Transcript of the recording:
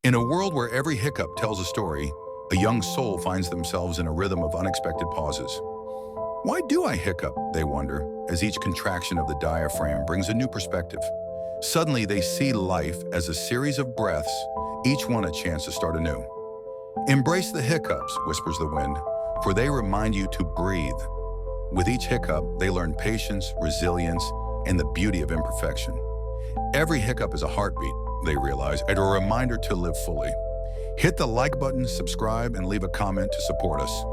In a world where every hiccup tells a story, a young soul finds themselves in a rhythm of unexpected pauses. Why do I hiccup, they wonder, as each contraction of the diaphragm brings a new perspective. Suddenly, they see life as a series of breaths, each one a chance to start anew. Embrace the hiccups, whispers the wind, for they remind you to breathe. With each hiccup, they learn patience, resilience, and the beauty of imperfection. Every hiccup is a heartbeat, they realize, and a reminder to live fully. Hit the like button, subscribe, and leave a comment to support us.